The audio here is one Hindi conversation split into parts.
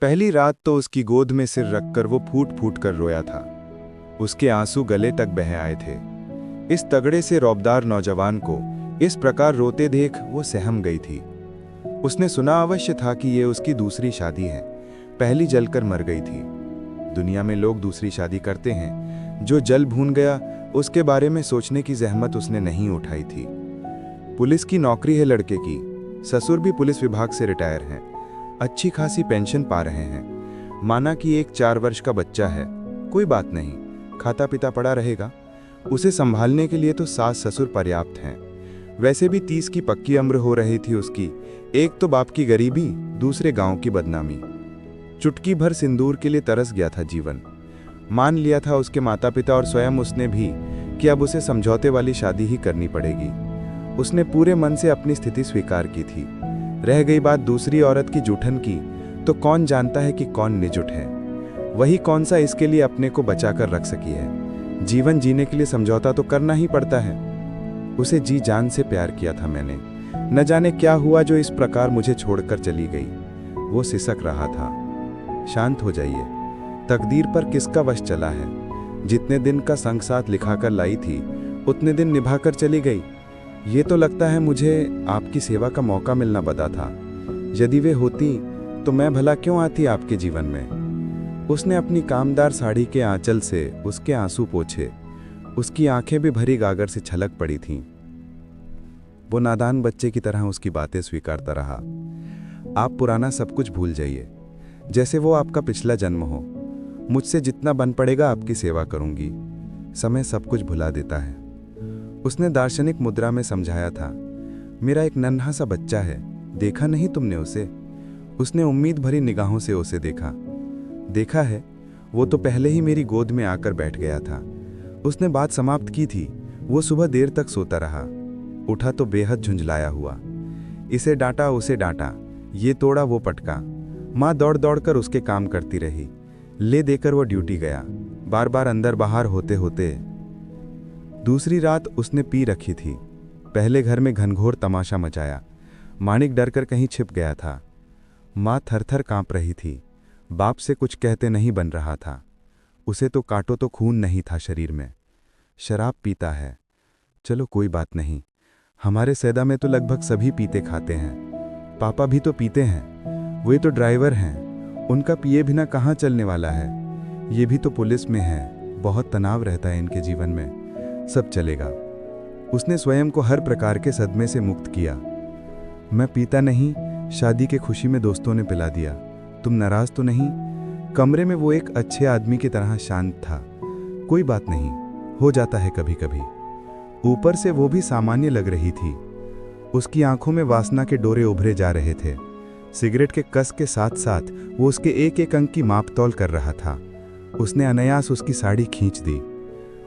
पहली रात तो उसकी गोद में सिर रखकर वो फूट फूट कर रोया था। उसके आंसू गले तक बह आए थे। इस तगड़े से रौबदार नौजवान को इस प्रकार रोते देख वो सहम गई थी। उसने सुना अवश्य था कि ये उसकी दूसरी शादी है। पहली जलकर मर गई थी। दुनिया में लोग दूसरी शादी करते हैं। जो जल भून गया उसके बारे में सोचने की जहमत उसने नहीं उठाई थी। पुलिस की नौकरी है लड़के की। ससुर भी पुलिस विभाग से रिटायर हैं। अच्छी खासी पेंशन पा रहे हैं। माना कि एक 4 वर्ष का बच्चा है, कोई बात नहीं, खाता पिता पड़ा रहेगा। उसे संभालने के लिए तो सास ससुर पर्याप्त हैं। वैसे भी 30 की पक्की उम्र हो रही थी उसकी। एक तो बाप की गरीबी, दूसरे गांव की बदनामी। चुटकी भर सिंदूर के लिए तरस गया था जीवन। मान लिया था उसके माता पिता और स्वयं उसने भी कि अब उसे समझौते वाली शादी ही करनी पड़ेगी। उसने पूरे मन से अपनी स्थिति स्वीकार की थी। रह गई बात दूसरी औरत की जूठन की, तो कौन जानता है कि कौन निजुट है। वही कौन सा इसके लिए अपने को बचाकर रख सकी है। जीवन जीने के लिए समझौता तो करना ही पड़ता है। उसे जी जान से प्यार किया था मैंने। न जाने क्या हुआ जो इस प्रकार मुझे छोड़कर चली गई। वो सिसक रहा था। शांत हो जाइए, तकदीर पर किसका वश चला है। जितने दिन का संग साथ लिखाकर लाई थी, उतने दिन निभाकर चली गई। ये तो लगता है मुझे आपकी सेवा का मौका मिलना बदा था। यदि वे होती तो मैं भला क्यों आती आपके जीवन में। उसने अपनी कामदार साड़ी के आंचल से उसके आंसू पोंछे। उसकी आंखें भी भरी गागर से छलक पड़ी थीं। वो नादान बच्चे की तरह उसकी बातें स्वीकारता रहा। आप पुराना सब कुछ भूल जाइए, जैसे वो आपका पिछला जन्म हो। मुझसे जितना बन पड़ेगा आपकी सेवा करूंगी। समय सब कुछ भुला देता है। उसने दार्शनिक मुद्रा में समझाया था। मेरा एक नन्हा सा बच्चा है, देखा नहीं तुमने उसे। उसने उम्मीद भरी निगाहों से उसे देखा। देखा है, वो तो पहले ही मेरी गोद में आकर बैठ गया था। उसने बात समाप्त की थी। वो सुबह देर तक सोता रहा। उठा तो बेहद झुंझलाया हुआ। इसे डांटा, उसे डांटा, ये तोड़ा, वो पटका। माँ दौड़ दौड़ कर उसके काम करती रही। ले देकर वो ड्यूटी गया, बार बार अंदर बाहर होते होते। दूसरी रात उसने पी रखी थी। पहले घर में घनघोर तमाशा मचाया। माणिक डरकर कहीं छिप गया था। माँ थरथर कांप रही थी। बाप से कुछ कहते नहीं बन रहा था। उसे तो काटो तो खून नहीं था शरीर में। शराब पीता है, चलो कोई बात नहीं। हमारे सैदा में तो लगभग सभी पीते खाते हैं। पापा भी तो पीते हैं। वे तो ड्राइवर हैं। उनका पिए बिना कहाँ चलने वाला है। ये भी तो पुलिस में है। बहुत तनाव रहता है इनके जीवन में। सब चलेगा। उसने स्वयं को हर प्रकार के सदमे से मुक्त किया। मैं पीता नहीं, शादी के खुशी में दोस्तों ने पिला दिया। तुम नाराज तो नहीं। कमरे में वो एक अच्छे आदमी की तरह शांत था। कोई बात नहीं, हो जाता है कभी कभी। ऊपर से वो भी सामान्य लग रही थी। उसकी आंखों में वासना के डोरे उभरे जा रहे थे। सिगरेट के कस के साथ साथ वो उसके एक एक अंक की माप तौल कर रहा था। उसने अनायास उसकी साड़ी खींच दी।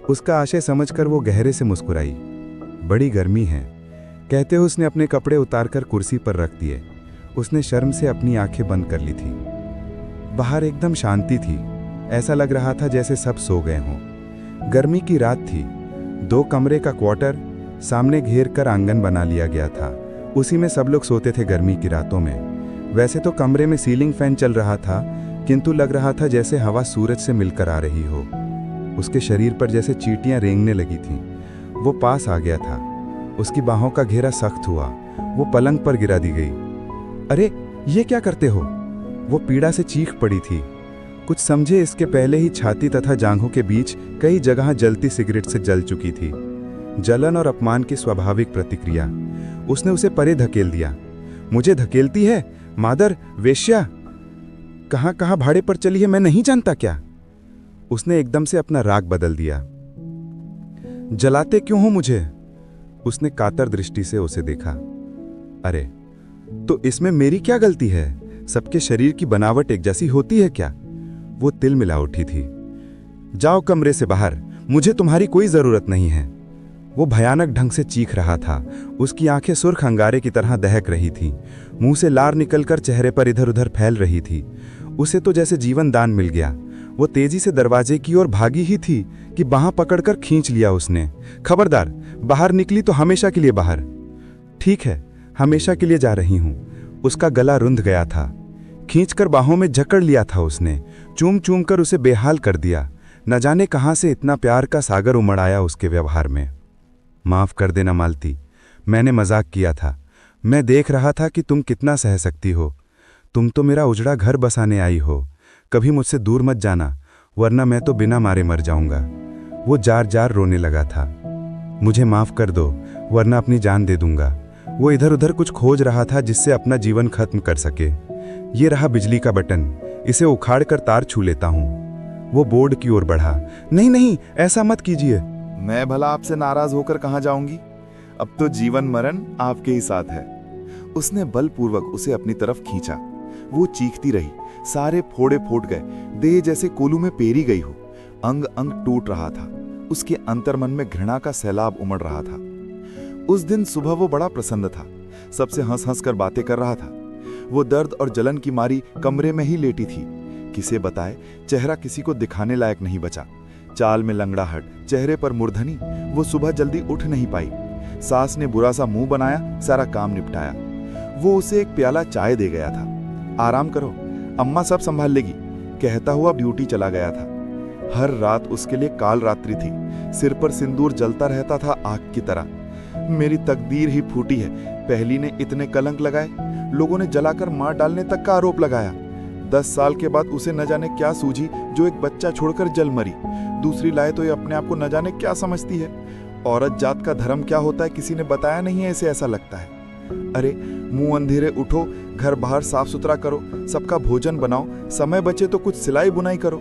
उसका आशय समझकर वो गहरे से मुस्कुराई। बड़ी गर्मी है, कहते हुए उसने अपने कपड़े उतारकर कुर्सी पर रख दिए। उसने शर्म से अपनी आंखें बंद कर ली थी। बाहर एकदम शांति थी। ऐसा लग रहा था जैसे सब सो गए हों। गर्मी की रात थी। 2 कमरे का क्वार्टर, सामने घेर कर आंगन बना लिया गया था। उसी में सब लोग सोते थे गर्मी की रातों में। वैसे तो कमरे में सीलिंग फैन चल रहा था, किंतु लग रहा था जैसे हवा सूरज से मिलकर आ रही हो। उसके शरीर पर जैसे चींटियां रेंगने लगी थीं। वो पास आ गया था। उसकी बाहों का घेरा सख्त हुआ। वो पलंग पर गिरा दी गई। अरे ये क्या करते हो। वो पीड़ा से चीख पड़ी थी। कुछ समझे इसके पहले ही छाती तथा जांघों के बीच कई जगह जलती सिगरेट से जल चुकी थी। जलन और अपमान की स्वाभाविक प्रतिक्रिया। उसने उसे परे धकेल दिया। मुझे धकेलती है, मादर वेश्या। कहाँ कहाँ भाड़े पर चली है, मैं नहीं जानता क्या। उसने एकदम से अपना राग बदल दिया। जलाते क्यों हो मुझे। उसने कातर दृष्टि से उसे देखा। अरे तो इसमें मेरी क्या गलती है। सबके शरीर की बनावट एक जैसी होती है क्या। वो तिल मिला उठी थी। जाओ कमरे से बाहर, मुझे तुम्हारी कोई जरूरत नहीं है। वो भयानक ढंग से चीख रहा था। उसकी आंखें सुर्ख अंगारे की तरह दहक रही थीं। मुंह से लार निकलकर चेहरे पर इधर उधर फैल रही थी। उसे तो जैसे जीवन दान मिल गया। वो तेजी से दरवाजे की ओर भागी ही थी कि बाहां पकड़कर खींच लिया उसने। खबरदार, बाहर निकली तो हमेशा के लिए बाहर। ठीक है, हमेशा के लिए जा रही हूं। उसका गला रुंध गया था। खींचकर बाहों में जकड़ लिया था उसने, चूम चूम कर उसे बेहाल कर दिया। न जाने कहाँ से इतना प्यार का सागर उमड़ आया उसके व्यवहार में। माफ़ कर देना मालती, मैंने मजाक किया था। मैं देख रहा था कि तुम कितना सह सकती हो। तुम तो मेरा उजड़ा घर बसाने आई हो, कभी मुझसे दूर मत जाना, वरना मैं तो बिना मारे मर जाऊंगा। वो जार जार रोने लगा था। मुझे माफ़ कर दो, वरना अपनी जान दे दूंगा। वो इधर उधर कुछ खोज रहा था जिससे अपना जीवन खत्म कर सके। ये रहा बिजली का बटन, इसे उखाड़ कर तार छू लेता हूँ। वो बोर्ड की ओर बढ़ा। नहीं नहीं, ऐसा मत कीजिए। मैं भला आपसे नाराज होकर कहाँ जाऊंगी? अब तो जीवन मरण आपके ही साथ है। उसने बलपूर्वक उसे अपनी तरफ खींचा। वो चीखती रही, सारे फोड़े फूट गए, देह जैसे कोलू में पेरी गई हो। अंग अंग टूट रहा था। उसके अंतर्मन में घृणा का सैलाब उमड़ रहा था। उस दिन सुबह वो बड़ा प्रसन्न था, सबसे हंस हंस कर बातें कर रहा था। वो दर्द और जलन की मारी कमरे में ही लेटी थी। किसे बताए, चेहरा किसी को दिखाने लायक नहीं बचा। चाल में लंगड़ाहट, चेहरे पर मूर्धनी। वो सुबह जल्दी उठ नहीं पाई। सास ने बुरा सा मुंह बनाया, सारा काम निपटाया। वो उसे एक प्याला चाय दे गया था। आराम करो, अम्मा सब संभाल लेगी, कहता हुआ ड्यूटी चला गया था। हर रात उसके लिए काल रात्रि थी। सिर पर सिंदूर जलता रहता था आग की तरह। मेरी तकदीर ही फूटी है। पहली ने इतने कलंक लगाए, लोगों ने जलाकर मार डालने तक का आरोप लगाया। 10 साल के बाद उसे न जाने क्या सूझी जो एक बच्चा छोड़कर जल मरी। दूसरी लाए तो ये अपने आप को न जाने क्या समझती है। औरत जात का धर्म क्या होता है किसी ने बताया नहीं है, इसे ऐसा लगता है। अरे मुंह अंधेरे उठो, घर बाहर साफ सुथरा करो, सबका भोजन बनाओ, समय बचे तो कुछ सिलाई बुनाई करो।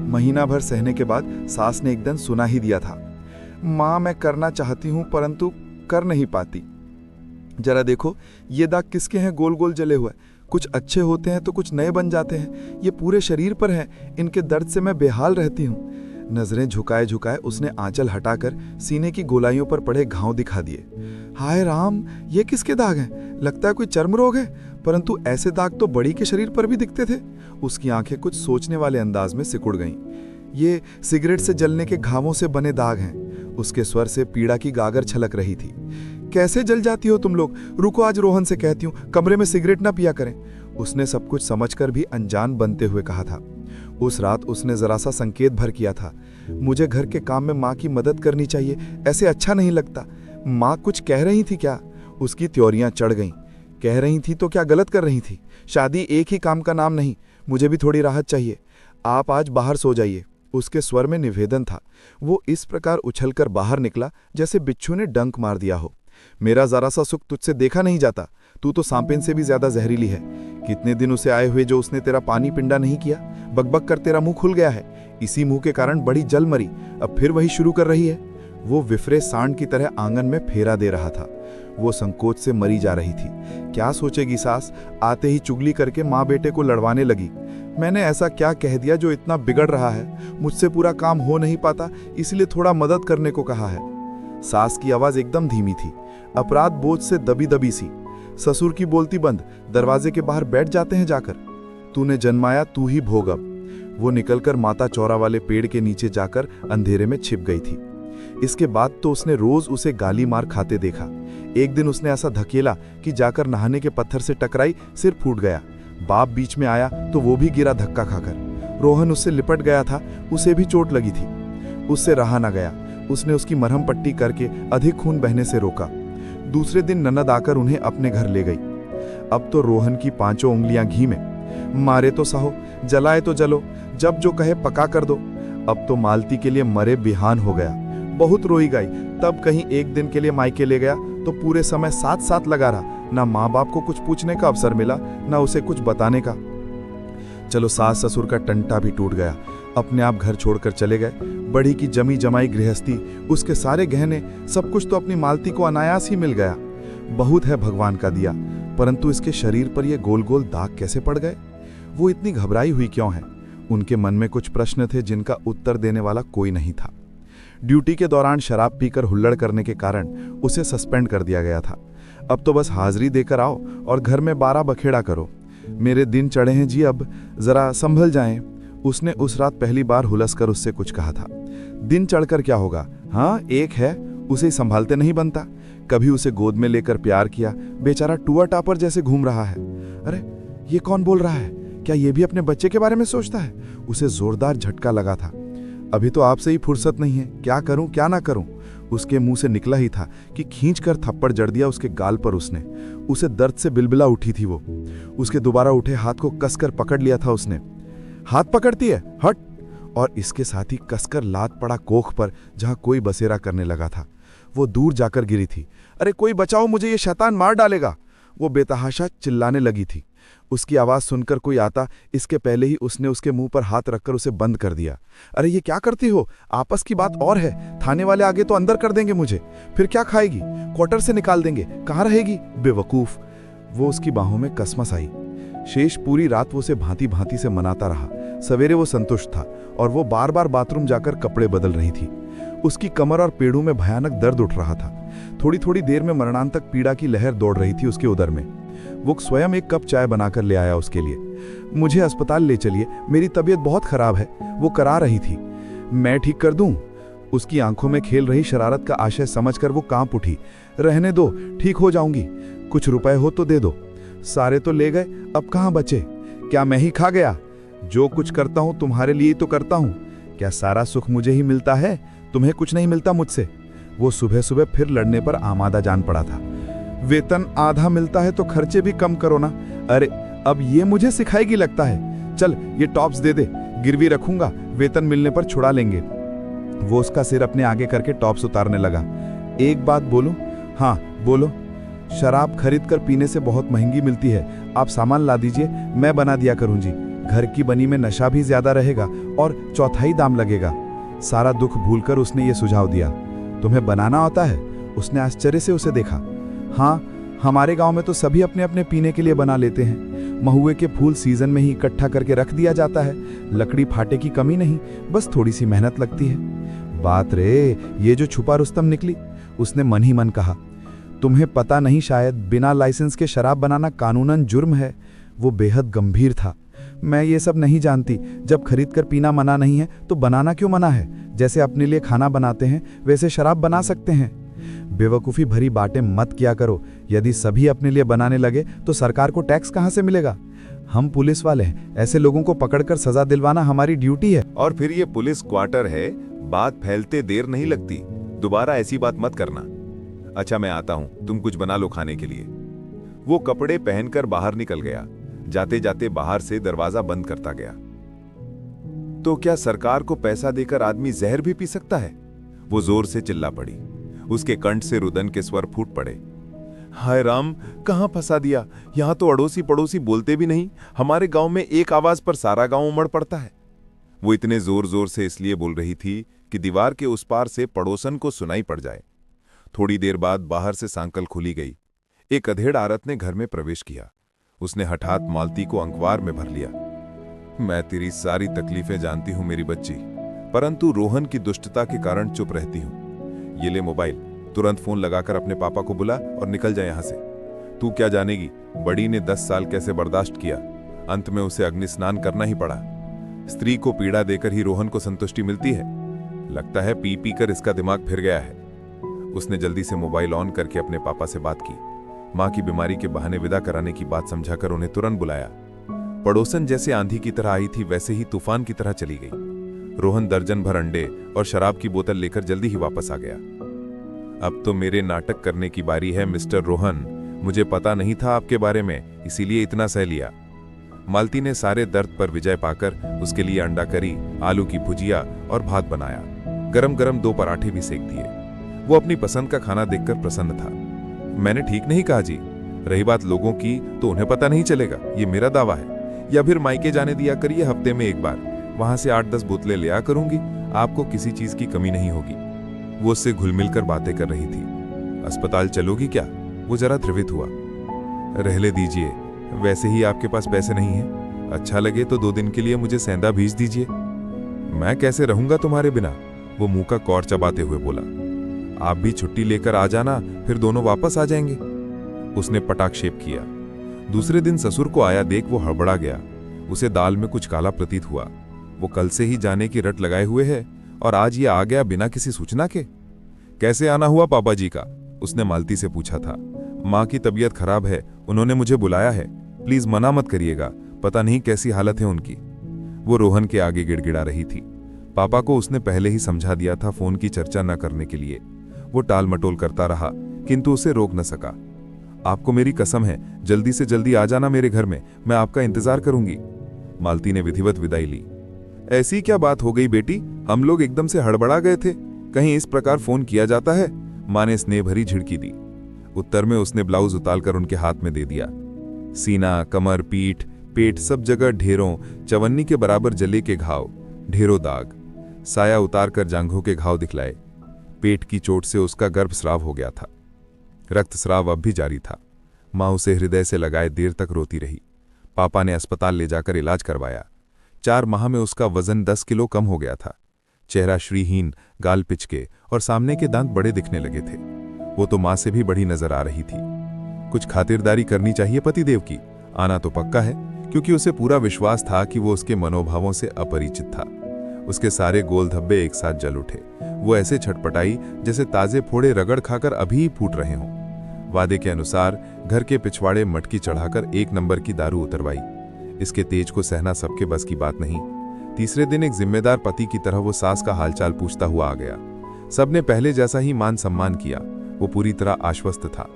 महीना भर सहने के बाद सास ने एक दिन सुना ही दिया था, माँ मैं करना चाहती हूँ परंतु कर नहीं पाती। जरा देखो ये दाग किसके हैं, गोल गोल जले हुए। कुछ अच्छे होते हैं तो कुछ नए बन जाते हैं। ये पूरे शरीर पर हैं, इनके दर्द से मैं बेहाल रहती हूँ। नजरें झुकाए झुकाए उसने आंचल हटाकर सीने की गोलाइयों पर पड़े घाव दिखा दिए। हाय राम, ये किसके दाग हैं? लगता है कोई चर्म रोग है, परंतु ऐसे दाग तो बड़ी के शरीर पर भी दिखते थे। उसकी आंखें कुछ सोचने वाले अंदाज में सिकुड़ गईं। ये सिगरेट से जलने के घावों से बने दाग हैं। उसके स्वर से पीड़ा की गागर छलक रही थी। कैसे जल जाती हो तुम लोग? रुको, आज रोहन से कहती हूँ कमरे में सिगरेट ना पिया करें। उसने सब कुछ समझकर भी अनजान बनते हुए कहा था। उस रात उसने जरा सा संकेत भर किया था, मुझे घर के काम में माँ की मदद करनी चाहिए, ऐसे अच्छा नहीं लगता। माँ कुछ कह रही थी क्या? उसकी त्योरियां चढ़ गईं। कह रही थी तो क्या गलत कर रही थी? शादी एक ही काम का नाम नहीं, मुझे भी थोड़ी राहत चाहिए। आप आज बाहर सो जाइए। उसके स्वर में निवेदन था। वो इस प्रकार उछलकर बाहर निकला जैसे बिच्छू ने डंक मार दिया हो। मेरा जरा सा सुख तुझसे देखा नहीं जाता। तू तो सांपेन से भी ज्यादा जहरीली है। कितने दिन उसे आए हुए जो उसने तेरा पानी पिंडा नहीं किया। बकबक कर तेरा मुंह खुल गया है। इसी मुंह के कारण बड़ी जल मरी, अब फिर वही शुरू कर रही है। वो विफरे सांड की तरह आंगन में फेरा दे रहा था। वो संकोच से मरी जा रही थी। क्या सोचेगी सास? आते ही चुगली करके माँ बेटे को लड़वाने लगी। मैंने ऐसा क्या कह दिया जो इतना बिगड़ रहा है? मुझसे पूरा काम हो नहीं पाता, इसलिए थोड़ा मदद करने को कहा है। सास की आवाज एकदम धीमी थी, अपराध बोझ से दबी दबी सी। ससुर की बोलती बंद, दरवाजे के बाहर बैठ जाते हैं जाकर। तूने जन्माया, तू ही भोग अब। वो निकलकर माता चौरा वाले पेड़ के नीचे जाकर अंधेरे में छिप गई थी। इसके बाद तो उसने रोज उसे गाली मार खाते देखा। एक दिन उसने ऐसा धकेला कि जाकर नहाने के पत्थर से टकराई, सिर फूट गया। बाप बीच में आया तो वो भी गिरा धक्का खाकर। रोहन उससे लिपट गया था, उसे भी चोट लगी थी। उससे रहा न गया। उसने उसकी मरहम पट्टी करके अधिक खून बहने से रोका। दूसरे दिन ननद आकर उन्हें अपने घर ले गई। अब तो रोहन की 5 उंगलियां घी में। मारे तो सहो, जलाए तो जलो, जब जो कहे पका कर दो। अब तो मालती के लिए मरे बिहान हो गया। बहुत रोई गई। तब कहीं एक दिन के लिए मायके ले गया तो पूरे समय साथ साथ लगा रहा। ना माँ बाप को कुछ पूछने का अवसर मिला, ना उसे कुछ बताने का। चलो सास ससुर का टंटा भी टूट गया, अपने आप घर छोड़कर चले गए। बड़ी की जमी जमाई गृहस्थी, उसके सारे गहने, सब कुछ तो अपनी मालती को अनायास ही मिल गया। बहुत है भगवान का दिया, परंतु इसके शरीर पर ये गोल गोल दाग कैसे पड़ गए? वो इतनी घबराई हुई क्यों है? उनके मन में कुछ प्रश्न थे जिनका उत्तर देने वाला कोई नहीं था। ड्यूटी के दौरान शराब पीकर हुल्लड़ करने के कारण उसे सस्पेंड कर दिया गया था। अब तो बस हाजिरी देकर आओ और घर में 12 बखेड़ा करो। मेरे दिन चढ़े हैं जी, अब जरा संभल जाएं। उसने उस रात पहली बार हुलस कर उससे कुछ कहा था। दिन चढ़कर क्या होगा? हाँ, एक है, उसे संभालते नहीं बनता। कभी उसे गोद में लेकर प्यार किया, बेचारा टुआ टापर जैसे घूम रहा है। अरे ये कौन बोल रहा है? क्या ये भी अपने बच्चे के बारे में सोचता है? उसे जोरदार झटका लगा था। अभी तो आपसे ही फुर्सत नहीं है, क्या करूं क्या ना करूं? उसके मुंह से निकला ही था कि खींचकर थप्पड़ जड़ दिया उसके गाल पर उसने। उसे दर्द से बिलबिला उठी थी वो। उसके दोबारा उठे हाथ को कसकर पकड़ लिया था उसने। हाथ पकड़ती है, हट! और इसके साथ ही कसकर लात पड़ा कोख पर, जहां कोई बसेरा करने लगा था। वो दूर जाकर गिरी थी। अरे कोई बचाओ मुझे, ये शैतान मार डालेगा! वो बेतहाशा चिल्लाने लगी थी। उसकी आवाज सुनकर कोई आता इसके पहले ही उसने उसके मुंह पर हाथ रखकर उसे बंद कर दिया। अरे ये क्या करती हो? आपस की बात और है, थाने वाले आगे तो अंदर कर देंगे मुझे। फिर क्या खाएगी? क्वार्टर से निकाल देंगे, कहाँ रहेगी? बेवकूफ! वो उसकी बाहों में कसमस आई। शेष पूरी रात वो उसे भांति भांति से मनाता रहा। सवेरे वो संतुष्ट था और वो बार बार बाथरूम जाकर कपड़े बदल रही थी। उसकी कमर और पेड़ों में भयानक दर्द उठ रहा था। थोड़ी थोड़ी देर में मरणांतक पीड़ा की लहर दौड़ रही थी उसके उदर में। वो स्वयं एक कप चाय बनाकर ले आया उसके लिए। मुझे अस्पताल ले चलिए, मेरी तबीयत बहुत खराब है, वो करा रही थी। मैं ठीक कर दूं? उसकी आंखों में खेल रही शरारत का आशय समझकर वो कांप उठी। रहने दो, ठीक हो जाऊंगी। कुछ रुपए हो तो दे दो। सारे तो ले गए, अब कहाँ बचे? क्या मैं ही खा गया? जो कुछ करता हूं तुम्हारे लिए तो करता हूं। क्या सारा सुख मुझे ही मिलता है? तुम्हें कुछ नहीं मिलता मुझसे। वो सुबह सुबह फिर लड़ने पर आमादा जान पड़ा था। वेतन आधा मिलता है तो खर्चे भी कम करो ना। अरे अब ये मुझे सिखाएगी लगता है। चल ये टॉप्स दे दे, गिरवी रखूंगा, वेतन मिलने पर छुड़ा लेंगे। वो उसका सिर अपने आगे करके टॉप्स उतारने लगा। एक बात बोलूं? हाँ बोलो। शराब खरीद कर पीने से बहुत महंगी मिलती है, आप सामान ला दीजिए, मैं बना दिया करूं जी। घर की बनी में नशा भी ज्यादा रहेगा और चौथाई दाम लगेगा। सारा दुख भूलकर उसने ये सुझाव दिया। तुम्हें बनाना आता है? उसने आश्चर्य से उसे देखा। हाँ, हमारे गांव में तो सभी अपने अपने पीने के लिए बना लेते हैं। महुए के फूल सीजन में ही इकट्ठा करके रख दिया जाता है। लकड़ी फाटे की कमी नहीं, बस थोड़ी सी मेहनत लगती है। बात रे, ये जो छुपा रुस्तम निकली, उसने मन ही मन कहा। तुम्हें पता नहीं शायद, बिना लाइसेंस के शराब बनाना कानूनन जुर्म है। वो बेहद गंभीर था। मैं ये सब नहीं जानती। जब खरीद कर पीना मना नहीं है तो बनाना क्यों मना है? जैसे अपने लिए खाना बनाते हैं वैसे शराब बना सकते हैं। बेवकूफ़ी भरी बातें मत किया करो। यदि सभी अपने लिए बनाने लगे तो सरकार को टैक्स कहाँ से मिलेगा? हम पुलिस वाले हैं, ऐसे लोगों को पकड़कर सजा दिलवाना हमारी ड्यूटी है। और फिर ये पुलिस क्वार्टर है, बात फैलते देर नहीं लगती। दोबारा ऐसी बात मत करना। अच्छा मैं आता हूं, तुम कुछ बना लो खाने के लिए। वो कपड़े पहनकर बाहर निकल गया। जाते जाते बाहर से दरवाजा बंद करता गया। तो क्या सरकार को पैसा देकर आदमी जहर भी पी सकता है? वो जोर से चिल्ला पड़ी। उसके कंठ से रुदन के स्वर फूट पड़े। हाय राम, कहां फंसा दिया? यहां तो अड़ोसी पड़ोसी बोलते भी नहीं। हमारे गांव में एक आवाज पर सारा गांव उमड़ पड़ता है। वो इतने जोर जोर से इसलिए बोल रही थी कि दीवार के उस पार से पड़ोसन को सुनाई पड़ जाए। थोड़ी देर बाद बाहर से सांकल खुली गई। एक अधेड़ औरत ने घर में प्रवेश किया। उसने हठात मालती को अंकवार में भर लिया। मैं तेरी सारी तकलीफें जानती हूं मेरी बच्ची, परंतु रोहन की दुष्टता के कारण चुप रहती हूं। ये ले मोबाइल, तुरंत फोन लगाकर अपने पापा को बुला और निकल जा यहां से। तू क्या जानेगी, बड़ी ने 10 साल कैसे बर्दाश्त किया, अंत में उसे अग्नि स्नान करना ही पड़ा। स्त्री को पीड़ा देकर ही रोहन को संतुष्टि मिलती है। लगता है पी पी कर इसका दिमाग फिर गया है। उसने जल्दी से मोबाइल ऑन करके अपने पापा से बात की। मां की बीमारी के बहाने विदा कराने की बात समझाकर उन्हें तुरंत बुलाया। पड़ोसन जैसे आंधी की तरह आई थी वैसे ही तूफान की तरह चली गई। रोहन दर्जन भर अंडे और शराब की बोतल लेकर जल्दी ही वापस आ गया। अब तो मेरे नाटक करने की बारी है मिस्टर रोहन। मुझे पता नहीं था आपके बारे में, इसीलिए इतना सह लिया। मालती ने सारे दर्द पर विजय पाकर उसके लिए अंडा करी, आलू की भुजिया और भात बनाया। गरम गरम 2 पराठे भी सेक दिए। वो अपनी पसंद का खाना देखकर प्रसन्न था। मैंने ठीक नहीं कहा जी? रही बात लोगों की तो उन्हें पता नहीं चलेगा, ये मेरा दावा है। या फिर मायके जाने दिया करिए हफ्ते में एक बार, वहां से 8-10 बोतलें ले आ करूंगी, आपको किसी चीज की कमी नहीं होगी। वो उससे घुल मिल कर बातें कर रही थी। अस्पताल चलोगी क्या? वो जरा द्रवित हुआ। रहले दीजिए, वैसे ही आपके पास पैसे नहीं है। अच्छा लगे तो 2 दिन के लिए मुझे सेंधा भेज दीजिए। मैं कैसे रहूंगा तुम्हारे बिना? वो मुंह का कौर चबाते हुए बोला। आप भी छुट्टी लेकर आ जाना, फिर दोनों वापस आ जाएंगे। उसने पटाक्षेप किया। दूसरे दिन ससुर को आया देख वो हड़बड़ा गया। उसे दाल में कुछ काला प्रतीत हुआ। वो कल से ही जाने की रट लगाए हुए है और आज ये आ गया बिना किसी सूचना के। कैसे आना हुआ पापा जी का? उसने मालती से पूछा था। माँ की तबीयत खराब है, उन्होंने मुझे बुलाया है, प्लीज मना मत करिएगा। पता नहीं कैसी हालत है उनकी। वो रोहन के आगे गिड़गिड़ा रही थी। पापा को उसने पहले ही समझा दिया था फोन की चर्चा न करने के लिए। वो टाल मटोल करता रहा, किंतु उसे रोक न सका। आपको मेरी कसम है, जल्दी से जल्दी आ जाना मेरे घर में, मैं आपका इंतजार करूंगी। मालती ने विधिवत विदाई ली। ऐसी क्या बात हो गई बेटी, हम लोग एकदम से हड़बड़ा गए थे, कहीं इस प्रकार फोन किया जाता है? मां ने स्नेह भरी झिड़की दी। उत्तर में उसने ब्लाउज उतारकर उनके हाथ में दे दिया। सीना, कमर, पीठ, पेट सब जगह ढेरों, चवन्नी के बराबर जले के घाव, ढेरों दाग। साया उतारकर जांघों के घाव दिखलाए। पेट की चोट से उसका गर्भस्राव हो गया था। रक्तस्राव अब भी जारी था। मां उसे हृदय से लगाए देर तक रोती रही। पापा ने अस्पताल ले जाकर इलाज करवाया। 4 माह में उसका वजन 10 किलो कम हो गया था। चेहरा श्रीहीन, गाल पिचके और सामने के दांत बड़े दिखने लगे थे। वो तो मां से भी बड़ी नजर आ रही थी। कुछ खातिरदारी करनी चाहिए पतिदेव की, आना तो पक्का है, क्योंकि उसे पूरा विश्वास था कि वो उसके मनोभावों से अपरिचित था। उसके सारे गोल धब्बे एक साथ जल उठे। वो ऐसे छटपटाई जैसे ताजे फोड़े रगड़ खाकर अभी ही फूट रहे हों। वादे के अनुसार घर के पिछवाड़े मटकी चढ़ाकर 1 नंबर की दारू उतरवाई। इसके तेज को सहना सबके बस की बात नहीं। तीसरे दिन एक जिम्मेदार पति की तरह वो सास का हालचाल पूछता हुआ आ गया। सबने पहले जैसा ही मान सम्मान किया। वो पूरी तरह आश्वस्त था।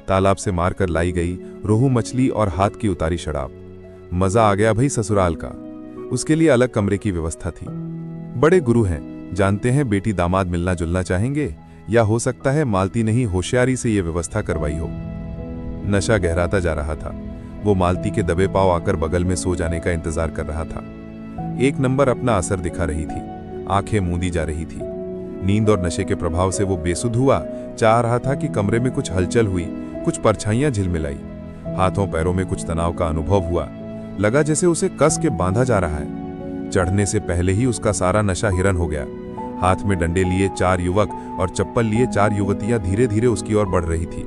तालाब से मारकर लाई गई रोहू मछली और हाथ की उतारी शराब। मजा आ गया भाई ससुराल का। उसके लिए अलग कमरे की व्यवस्था थी। बड़े गुरु हैं, जानते हैं बेटी दामाद मिलना जुलना चाहेंगे, या हो सकता है मालती ने ही होशियारी से ये व्यवस्था करवाई हो। नशा गहराता जा रहा था। वो मालती के दबे पांव आकर बगल में सो जाने का इंतजार कर रहा था। 1 नंबर अपना असर दिखा रही थी। आंखें मूंदी जा रही थी। नींद और नशे के प्रभाव से वो बेसुध हुआ। चाह रहा था कि कमरे में कुछ हलचल हुई, कुछ परछाइयां झिलमिलाई। हाथों पैरों में कुछ तनाव का अनुभव हुआ। लगा जैसे उसे कस के बांधा जा रहा है। चढ़ने से पहले ही उसका सारा नशा हिरन हो गया। हाथ में डंडे लिए 4 युवक और चप्पल लिए 4 युवतियां धीरे धीरे उसकी ओर बढ़ रही थी।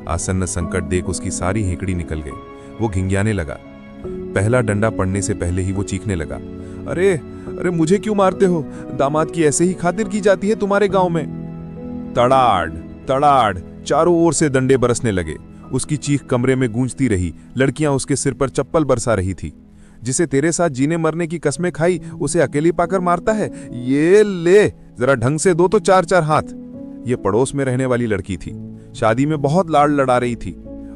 आसन्न संकट देख उसकी सारी हेकड़ी निकल गई। वो घिंघियाने लगा। पहला डंडा पड़ने से पहले ही वो चीखने लगा, अरे अरे मुझे क्यों मारते हो? दामाद की ऐसे ही खातिर की जाती है तुम्हारे गांव में। तड़ाड़ तड़ाड़ चारों ओर से डंडे बरसने लगे। उसकी चीख कमरे में गूंजती रही। लड़कियां उसके सिर पर चप्पल बरसा रही थी। जिसे तेरे साथ जीने मरने की कसमें खाई, उसे अकेली पाकर मारता है? ये ले, जरा ढंग से दो तो 4-4 हाथ। ये पड़ोस में रहने वाली लड़की थी। शादी में बहुत लाड़ लड़ा रही थी।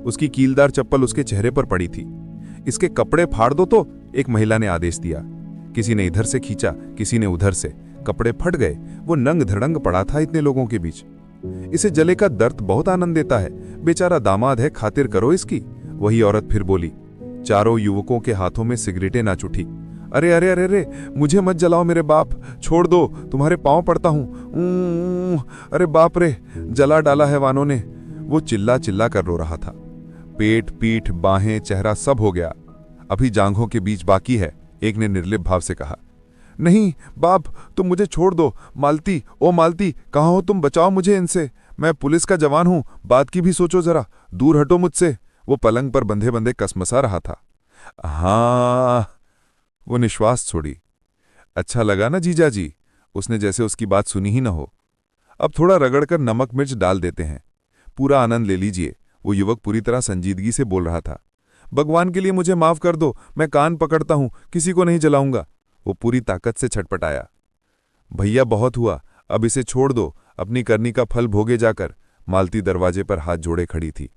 उसकी कीलदार चप्पल उसके चेहरे पर पड़ी थी। इसके कपड़े फाड़ दो तो, एक महिला ने आदेश दिया। किसी ने इधर से खींचा, किसी ने उधर से। कपड़े फट गए। वो नंग धड़ंग पड़ा था इतने लोगों के बीच। इसे जले का दर्द बहुत आनंद देता है। बेचारा दामाद है, खातिर करो इसकी। वही औरत फिर बोली। चारों युवकों के हाथों में सिगरेटें नाच उठी। अरे अरे अरे अरे, मुझे मत जलाओ मेरे बाप, छोड़ दो, तुम्हारे पांव पड़ता हूं। अरे बाप रे, जला डाला है वानों ने। वो चिल्ला चिल्ला कर रो रहा था। पेट, पीठ, बाहें, चेहरा सब हो गया। अभी जांघों के बीच बाकी है। एक ने निर्लिप्त भाव से कहा, नहीं बाप, तुम मुझे छोड़ दो। मालती, ओ मालती, कहाँ हो तुम? बचाओ मुझे इनसे। मैं पुलिस का जवान हूं, बात की भी सोचो जरा, दूर हटो मुझसे। वो पलंग पर बंधे बंधे कसमसा रहा था। हाँ, वो निश्वास छोड़ी। अच्छा लगा ना जीजा जी? उसने जैसे उसकी बात सुनी ही न हो। अब थोड़ा रगड़कर नमक मिर्च डाल देते हैं, पूरा आनंद ले लीजिए। वो युवक पूरी तरह संजीदगी से बोल रहा था। भगवान के लिए मुझे माफ कर दो, मैं कान पकड़ता हूं, किसी को नहीं जलाऊंगा। वो पूरी ताकत से छटपटाया। भैया बहुत हुआ, अब इसे छोड़ दो, अपनी करनी का फल भोगे जाकर। मालती दरवाजे पर हाथ जोड़े खड़ी थी।